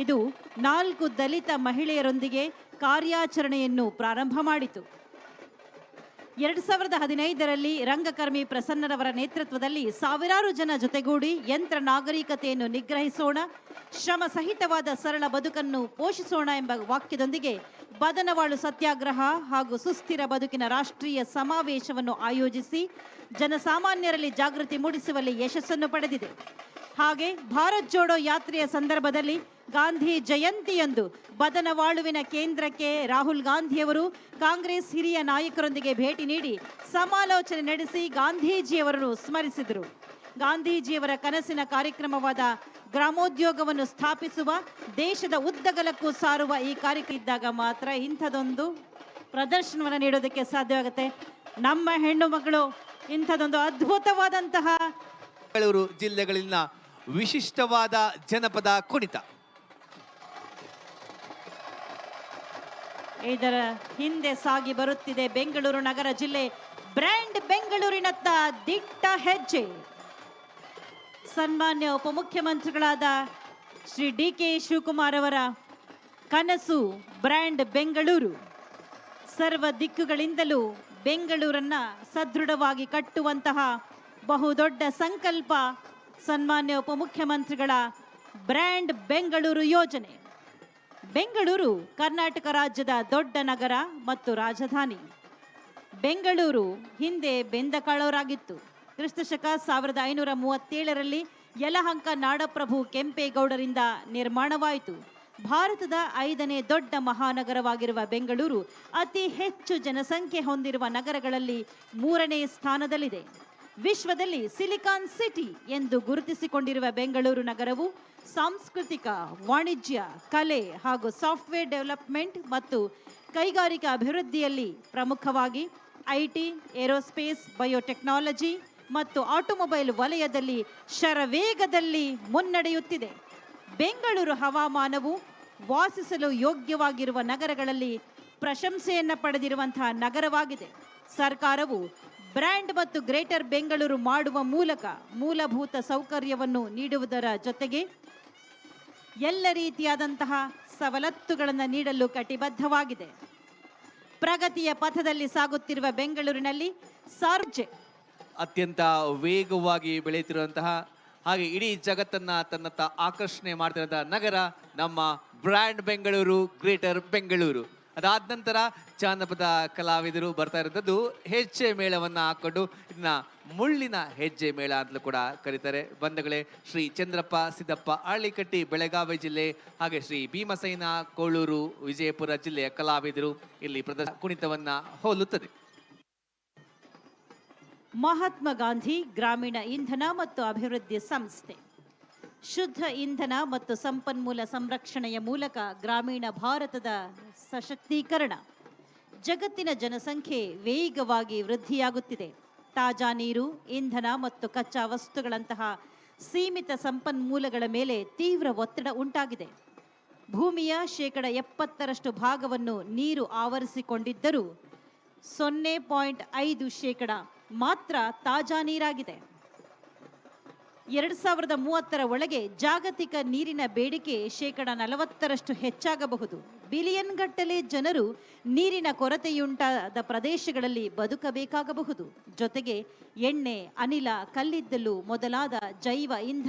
ಇದು 4 ದಲಿತ ಮಹಿಳೆಯರೊಂದಿಗೆ ಕಾರ್ಯಾಚರಣೆಯನ್ನು ಪ್ರಾರಂಭ ಮಾಡಿತು. 2015ರಲ್ಲಿ ರಂಗಕರ್ಮಿ ಪ್ರಸನ್ನರವರ ನೇತೃತ್ವದಲ್ಲಿ ಸಾವಿರಾರು ಜನ ಜೊತೆಗೂಡಿ ಯಂತ್ರ ನಾಗರಿಕತೆಯನ್ನು ನಿಗ್ರಹಿಸೋಣ, ಶ್ರಮ ಸಹಿತವಾದ ಸರಳ ಬದುಕನ್ನು ಪೋಷಿಸೋಣ ಎಂಬ ವಾಕ್ಯದೊಂದಿಗೆ ಬದನವಾಳು ಸತ್ಯಾಗ್ರಹ ಹಾಗೂ ಸುಸ್ಥಿರ ಬದುಕಿನ ರಾಷ್ಟ್ರೀಯ ಸಮಾವೇಶವನ್ನು ಆಯೋಜಿಸಿ ಜನಸಾಮಾನ್ಯರಲ್ಲಿ ಜಾಗೃತಿ ಮೂಡಿಸುವಲ್ಲಿ ಯಶಸ್ಸನ್ನು ಪಡೆದಿದೆ. ಹಾಗೆ ಭಾರತ್ ಜೋಡೋ ಯಾತ್ರೆಯ ಸಂದರ್ಭದಲ್ಲಿ ಗಾಂಧಿ ಜಯಂತಿಯಂದು ಬದನವಾಳುವಿನ ಕೇಂದ್ರಕ್ಕೆ ರಾಹುಲ್ ಗಾಂಧಿಯವರು ಕಾಂಗ್ರೆಸ್ ಹಿರಿಯ ನಾಯಕರೊಂದಿಗೆ ಭೇಟಿ ನೀಡಿ ಸಮಾಲೋಚನೆ ನಡೆಸಿ ಗಾಂಧೀಜಿಯವರನ್ನು ಸ್ಮರಿಸಿದರು. ಗಾಂಧೀಜಿಯವರ ಕನಸಿನ ಕಾರ್ಯಕ್ರಮವಾದ ಗ್ರಾಮೋದ್ಯೋಗವನ್ನು ಸ್ಥಾಪಿಸುವ, ದೇಶದ ಉದ್ದಗಲಕ್ಕೂ ಸಾರುವ ಈ ಕಾರ್ಯಕ್ರಮ ಇದ್ದಾಗ ಮಾತ್ರ ಇಂಥದೊಂದು ಪ್ರದರ್ಶನವನ್ನು ನೀಡೋದಕ್ಕೆ ಸಾಧ್ಯವಾಗುತ್ತೆ. ನಮ್ಮ ಹೆಣ್ಣು ಮಕ್ಕಳು ಇಂಥದೊಂದು ಅದ್ಭುತವಾದಂತಹ ಬೆಂಗಳೂರು ಜಿಲ್ಲೆಗಳಲ್ಲಿನ ವಿಶಿಷ್ಟವಾದ ಜನಪದ ಕುಣಿತ. ಇದರ ಹಿಂದೆ ಸಾಗಿ ಬರುತ್ತಿದೆ ಬೆಂಗಳೂರು ನಗರ ಜಿಲ್ಲೆ ಬ್ರ್ಯಾಂಡ್ ಬೆಂಗಳೂರಿನತ್ತ ದಿಟ್ಟ ಹೆಜ್ಜೆ. ಸನ್ಮಾನ್ಯ ಉಪಮುಖ್ಯಮಂತ್ರಿಗಳಾದ ಶ್ರೀ ಡಿ.ಕೆ. ಶಿವಕುಮಾರ್ ಅವರ ಕನಸು ಬ್ರ್ಯಾಂಡ್ ಬೆಂಗಳೂರು. ಸರ್ವ ದಿಕ್ಕುಗಳಿಂದಲೂ ಬೆಂಗಳೂರನ್ನ ಸದೃಢವಾಗಿ ಕಟ್ಟುವಂತಹ ಬಹುದೊಡ್ಡ ಸಂಕಲ್ಪ ಸನ್ಮಾನ್ಯ ಉಪಮುಖ್ಯಮಂತ್ರಿಗಳ ಬ್ರ್ಯಾಂಡ್ ಬೆಂಗಳೂರು ಯೋಜನೆ. ಬೆಂಗಳೂರು ಕರ್ನಾಟಕ ರಾಜ್ಯದ ದೊಡ್ಡ ನಗರ ಮತ್ತು ರಾಜಧಾನಿ. ಬೆಂಗಳೂರು ಹಿಂದೆ ಬೆಂದಕಾಳವರಾಗಿತ್ತು. ಕ್ರಿಸ್ತಶಕ 1537ರಲ್ಲಿ ಯಲಹಂಕ ನಾಡಪ್ರಭು ಕೆಂಪೇಗೌಡರಿಂದ ನಿರ್ಮಾಣವಾಯಿತು. ಭಾರತದ 5ನೇ ದೊಡ್ಡ ಮಹಾನಗರವಾಗಿರುವ ಬೆಂಗಳೂರು ಅತಿ ಹೆಚ್ಚು ಜನಸಂಖ್ಯೆ ಹೊಂದಿರುವ ನಗರಗಳಲ್ಲಿ 3ನೇ ಸ್ಥಾನದಲ್ಲಿದೆ. ವಿಶ್ವದಲ್ಲಿ ಸಿಲಿಕಾನ್ ಸಿಟಿ ಎಂದು ಗುರುತಿಸಿಕೊಂಡಿರುವ ಬೆಂಗಳೂರು ನಗರವು ಸಾಂಸ್ಕೃತಿಕ, ವಾಣಿಜ್ಯ, ಕಲೆ ಹಾಗೂ ಸಾಫ್ಟ್ವೇರ್ ಡೆವಲಪ್ಮೆಂಟ್ ಮತ್ತು ಕೈಗಾರಿಕಾ ಅಭಿವೃದ್ಧಿಯಲ್ಲಿ ಪ್ರಮುಖವಾಗಿ ಐಟಿ, ಏರೋಸ್ಪೇಸ್, ಬಯೋಟೆಕ್ನಾಲಜಿ ಮತ್ತು ಆಟೋಮೊಬೈಲ್ ವಲಯದಲ್ಲಿ ಶರವೇಗದಲ್ಲಿ ಮುನ್ನಡೆಯುತ್ತಿದೆ. ಬೆಂಗಳೂರು ಹವಾಮಾನವು ವಾಸಿಸಲು ಯೋಗ್ಯವಾಗಿರುವ ನಗರಗಳಲ್ಲಿ ಪ್ರಶಂಸೆಯನ್ನ ಪಡೆದಿರುವಂತಹ ನಗರವಾಗಿದೆ. ಸರ್ಕಾರವು ಬ್ರ್ಯಾಂಡ್ ಮತ್ತು ಗ್ರೇಟರ್ ಬೆಂಗಳೂರು ಮಾಡುವ ಮೂಲಕ ಮೂಲಭೂತ ಸೌಕರ್ಯವನ್ನು ನೀಡುವುದರ ಜೊತೆಗೆ ಎಲ್ಲ ರೀತಿಯಾದಂತಹ ಸವಲತ್ತುಗಳನ್ನು ನೀಡಲು ಕಟಿಬದ್ಧವಾಗಿದೆ. ಪ್ರಗತಿಯ ಪಥದಲ್ಲಿ ಸಾಗುತ್ತಿರುವ ಬೆಂಗಳೂರಿನಲ್ಲಿ ಅತ್ಯಂತ ವೇಗವಾಗಿ ಬೆಳೆಯುತ್ತಿರುವಂತಹ ಹಾಗೆ ಇಡೀ ಜಗತ್ತನ್ನ ತನ್ನತ್ತ ಆಕರ್ಷಣೆ ಮಾಡ್ತಿರುವಂತಹ ನಗರ ನಮ್ಮ ಬ್ರ್ಯಾಂಡ್ ಬೆಂಗಳೂರು, ಗ್ರೇಟರ್ ಬೆಂಗಳೂರು. ಅದಾದ ನಂತರ ಜಾನಪದ ಕಲಾವಿದರು ಬರ್ತಾ ಇರೋದು ಹೆಜ್ಜೆ ಮೇಳವನ್ನ ಹಾಕೊಂಡು ಇದನ್ನ ಮುಳ್ಳಿನ ಹೆಜ್ಜೆ ಮೇಳ ಅಂತಲೂ ಕೂಡ ಕರೀತಾರೆ. ಬಂಧುಗಳೇ, ಶ್ರೀ ಚಂದ್ರಪ್ಪ ಸಿದ್ದಪ್ಪ ಆಳಿಕಟ್ಟಿ ಬೆಳಗಾವಿ ಜಿಲ್ಲೆ ಹಾಗೆ ಶ್ರೀ ಭೀಮಸೈನ ಕೋಳೂರು ವಿಜಯಪುರ ಜಿಲ್ಲೆಯ ಕಲಾವಿದರು ಇಲ್ಲಿ ಕುಣಿತವನ್ನ ಹೋಲುತ್ತದೆ. ಮಹಾತ್ಮ ಗಾಂಧಿ ಗ್ರಾಮೀಣ ಇಂಧನ ಮತ್ತು ಅಭಿವೃದ್ಧಿ ಸಂಸ್ಥೆ ಶುದ್ಧ ಇಂಧನ ಮತ್ತು ಸಂಪನ್ಮೂಲ ಸಂರಕ್ಷಣೆಯ ಮೂಲಕ ಗ್ರಾಮೀಣ ಭಾರತದ ಸಶಕ್ತೀಕರಣ. ಜಗತ್ತಿನ ಜನಸಂಖ್ಯೆ ವೇಗವಾಗಿ ವೃದ್ಧಿಯಾಗುತ್ತಿದೆ. ತಾಜಾ ನೀರು, ಇಂಧನ ಮತ್ತು ಕಚ್ಚಾ ವಸ್ತುಗಳಂತಹ ಸೀಮಿತ ಸಂಪನ್ಮೂಲಗಳ ಮೇಲೆ ತೀವ್ರ ಒತ್ತಡ ಉಂಟಾಗಿದೆ. ಭೂಮಿಯ 70% ಭಾಗವನ್ನು ನೀರು ಆವರಿಸಿಕೊಂಡಿದ್ದರೂ 0.5% ಮಾತ್ರ ತಾಜಾ ನೀರಾಗಿದೆ. 2030ರ ಒಳಗೆ ಜಾಗತಿಕ ನೀರಿನ ಬೇಡಿಕೆ 40% ಹೆಚ್ಚಾಗಬಹುದು. ಬಿಲಿಯನ್ ಗಟ್ಟಲೆ ಜನರು ನೀರಿನ ಕೊರತೆಯುಂಟಾದ ಪ್ರದೇಶಗಳಲ್ಲಿ ಬದುಕಬೇಕಾಗಬಹುದು. ಜೊತೆಗೆ ಎಣ್ಣೆ, ಅನಿಲ, ಕಲ್ಲಿದ್ದಲು ಮೊದಲಾದ ಜೈವ ಇಂಧನ